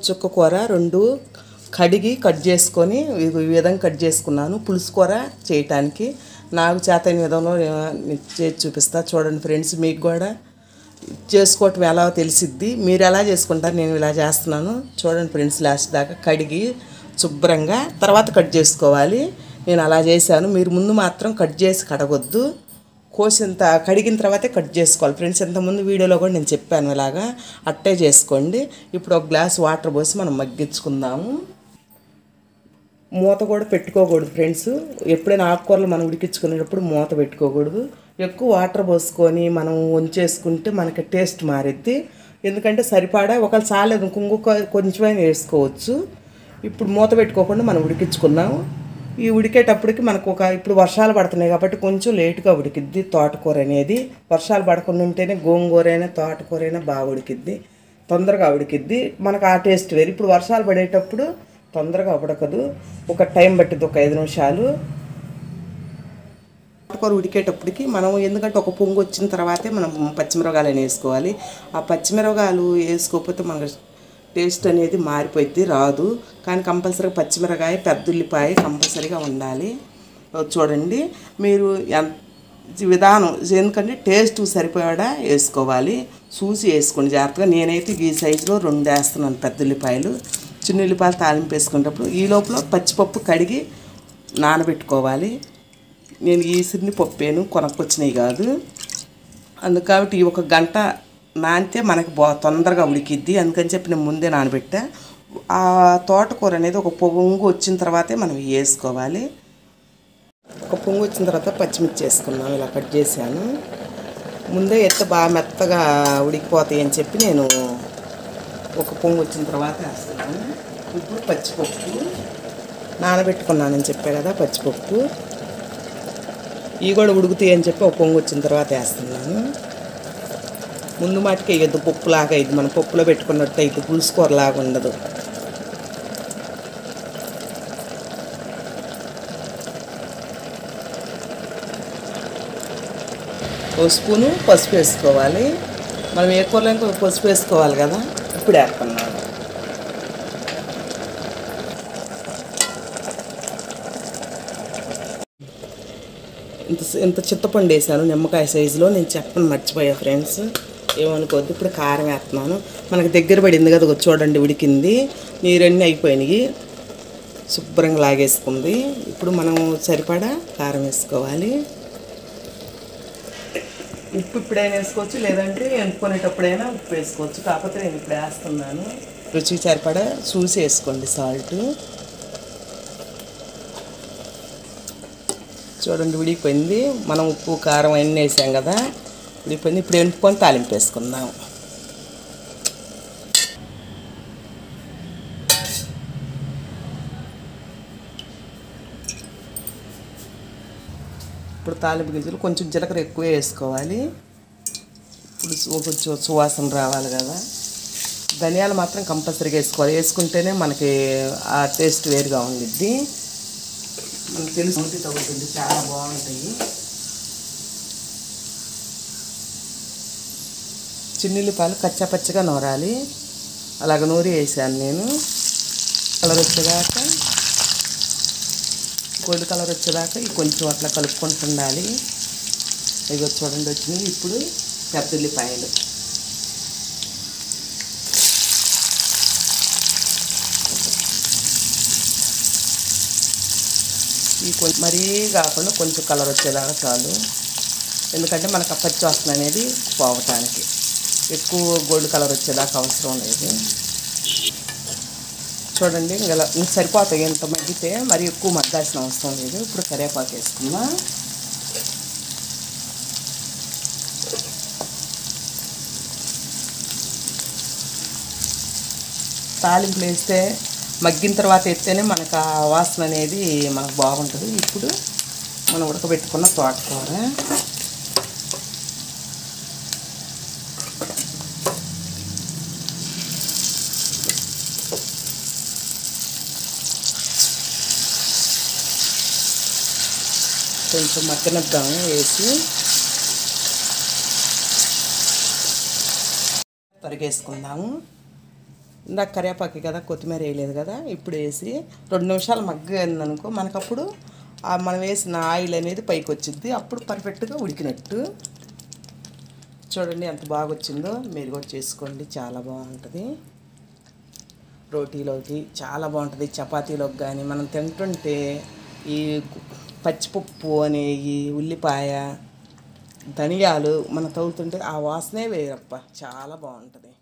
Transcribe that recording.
చుక్క కూర రెండు కడిగి కట్ చేసుకొని ఈ విధంగా కట్ చేసుకున్నాను పులుసు కూర చేయటానికి. నాకు చేతైన విధంలో చేసి చూపిస్తా చూడండి ఫ్రెండ్స్. మీకు కూడా చేసుకోవటం ఎలా తెలిసిద్ది. మీరు ఎలా చేసుకుంటారు, నేను ఇలా చేస్తున్నాను చూడండి ఫ్రెండ్స్. లాస్ట్ దాకా కడిగి శుభ్రంగా తర్వాత కట్ చేసుకోవాలి. నేను అలా చేశాను. మీరు ముందు మాత్రం కట్ చేసి కడగొద్దు, కోసింత కడిగిన తర్వాతే కట్ చేసుకోవాలి ఫ్రెండ్స్. ఇంతకుముందు వీడియోలో కూడా నేను చెప్పాను, ఇలాగా అట్టే చేసుకోండి. ఇప్పుడు ఒక గ్లాస్ వాటర్ పోసి మనం మగ్గించుకుందాము. మూత కూడా పెట్టుకోకూడదు ఫ్రెండ్స్. ఎప్పుడైనా ఆకుకూరలు మనం ఉడికించుకునేటప్పుడు మూత పెట్టుకోకూడదు. ఎక్కువ వాటర్ పోసుకొని మనం వంచేసుకుంటే మనకి టేస్ట్ మారిద్ది. ఎందుకంటే సరిపడా ఒకవేళ చాలేదు ఇంకొక కొంచెమైనా వేసుకోవచ్చు. ఇప్పుడు మూత పెట్టుకోకుండా మనం ఉడికించుకుందాము. ఈ ఉడికేటప్పటికి మనకు ఇప్పుడు వర్షాలు పడుతున్నాయి కాబట్టి కొంచెం లేటుగా ఉడికిద్ది తోటకూర అనేది. వర్షాలు పడకుండా ఉంటేనే గోంగూర అయినా తోటకూర అయినా బాగా ఉడికిద్ది, తొందరగా ఉడికిద్ది. మనకు ఆ టేస్ట్ వేరు. ఇప్పుడు వర్షాలు పడేటప్పుడు తొందరగా ఉడకదు, ఒక టైం పట్టిద్ది, ఒక 5 నిమిషాలు. తోటకూర ఉడికేటప్పటికి మనం ఎందుకంటే ఒక పొంగు వచ్చిన తర్వాతే మనం పచ్చిమిరపకాయలు వేసుకోవాలి. ఆ పచ్చిమిరపకాయలు వేసుకోకపోతే మనకు టేస్ట్ అనేది మారిపోయింది, రాదు. కానీ కంపల్సరీగా పచ్చిమిరపకాయ పెద్దుల్లిపాయ కంపల్సరీగా ఉండాలి. చూడండి మీరు విధానం ఎందుకంటే టేస్ట్ సరిపోయాడా వేసుకోవాలి, చూసి వేసుకోండి జాగ్రత్తగా. నేనైతే ఈ సైజులో 2 వేస్తున్నాను పెద్దుల్లిపాయలు. చిన్న ఉల్లిపాయలు తాలింపు వేసుకునేటప్పుడు ఈ లోపల పచ్చిపప్పు కడిగి నానబెట్టుకోవాలి. నేను ఈసిరిని పప్పును కొనుక్కొచ్చినవి కాదు, అందుకు కాబట్టి ఒక గంట నానితే మనకి తొందరగా ఉడికిద్ది. అందుకని చెప్పి నేను ముందే నానబెట్టా. ఆ తోటకూర అనేది ఒక పొంగు వచ్చిన తర్వాతే మనం వేసుకోవాలి. ఒక పొంగు వచ్చిన తర్వాత పచ్చిమిర్చి వేసుకున్నాం, ఇలా కట్ చేశాను. ముందే బాగా మెత్తగా ఉడికిపోతాయి అని చెప్పి నేను ఒక పొంగు వచ్చిన తర్వాత వేస్తున్నాను. ఇప్పుడు పచ్చిపప్పు నానబెట్టుకున్నానని చెప్పా కదా, పచ్చిపప్పు ఇవి కూడా ఉడుకుతాయి అని చెప్పి ఒక పొంగు వచ్చిన తర్వాత వేస్తున్నాను. ముందు మాటికి వేయద్దు, పప్పులాగా ఇది మనం పప్పులో పెట్టుకున్నట్టు ఇది పులుసు కూరలాగా ఉండదు. ఒక స్పూను పసుపు వేసుకోవాలి. మనం ఏ కూరలో పసుపు వేసుకోవాలి కదా, ఇప్పుడు వేస్తున్నాను. ఇంత చింతపండు వేసాను నిమ్మకాయ సైజులో. నేను చెప్పను మర్చిపోయా ఫ్రెండ్స్, ఏమనుకోవద్దు. ఇప్పుడు కారం వేస్తున్నాను. మనకు దగ్గర పడింది కదా, చూడండి ఉడికింది, నీరన్నీ అయిపోయినాయి, శుభ్రంగా లాగేసుకుంది. ఇప్పుడు మనం సరిపడా కారం వేసుకోవాలి. ఉప్పు ఇప్పుడైనా వేసుకోవచ్చు, లేదంటే ఎంపుకునేటప్పుడైనా ఉప్పు వేసుకోవచ్చు. కాకపోతే నేను ఇప్పుడు వేస్తున్నాను. రుచికి సరిపడా చూసి వేసుకోండి సాల్ట్. చూడండి ఉడికిపోయింది. మనం ఉప్పు కారం అన్నీ వేసాం కదా, ఉడికిపోయింది. ఇప్పుడు ఎంపుకొని తాలింపు వేసుకుందాం. ఇప్పుడు తాలింపు గింజలు కొంచెం జీలకర్ర ఎక్కువ వేసుకోవాలి. ఇప్పుడు కొంచెం సువాసన రావాలి కదా. ధనియాలు మాత్రం కంపల్సరీగా వేసుకోవాలి, వేసుకుంటేనే మనకి ఆ టేస్ట్ వేరుగా ఉండిద్ది. మనకు తెలుసు ఉంటే తగ్గుతుంది, చాలా బాగుంటాయి. చిన్నుల్లిపాయలు కచ్చాపచ్చగా నూరాలి, అలాగ నూరి వేసాను నేను. కలర్ వచ్చేదాకా, గోల్డ్ కలర్ వచ్చేదాకా కొంచెం అట్లా కలుపుకుంటూ ఉండాలి. ఇవి చూడండి వచ్చినాయి. ఇప్పుడు పెద్దుల్లిపాయలు, ఈ కొంచెం మరీ కాకుండా కొంచెం కలర్ వచ్చేదాకా చాలు. ఎందుకంటే మనకు ఆ పచ్చి వాసన అనేది పోవటానికి. ఎక్కువ గోల్డ్ కలర్ వచ్చేదాకా అవసరం లేదు. చూడండి ఇలా సరిపోతాయి. ఎంత మగ్గితే మరి ఎక్కువ మగ్గాల్సిన అవసరం లేదు. ఇప్పుడు కరివేపాకు వేసుకుందాం. తాలింపులు వేస్తే మగ్గిన తర్వాత ఎత్తేనే మనకు ఆ వాసన అనేది మనకు బాగుంటుంది. ఇప్పుడు మనం ఉడకబెట్టుకున్న తోటకూర, కొంచెం మగ్గనిద్దాము వేసి తరిగేసుకుందాము. ఇందాక కరివేపాకు కదా, కొత్తిమీర వేయలేదు కదా, ఇప్పుడు వేసి 2 నిమిషాలు మగ్గిందనుకో మనకప్పుడు మనం వేసిన ఆయిల్ అనేది పైకి వచ్చింది, అప్పుడు పర్ఫెక్ట్గా ఉడికినట్టు. చూడండి ఎంత బాగా వచ్చిందో, మీరు కూడా చేసుకోండి, చాలా బాగుంటుంది. రోటీలోకి చాలా బాగుంటుంది, చపాతీలోకి కానీ. మనం తింటుంటే ఈ పచ్చిపప్పు అనే ఈ ఉల్లిపాయ ధనియాలు మనం తగులుతుంటే ఆ వాసనే వేరప్ప, చాలా బాగుంటుంది.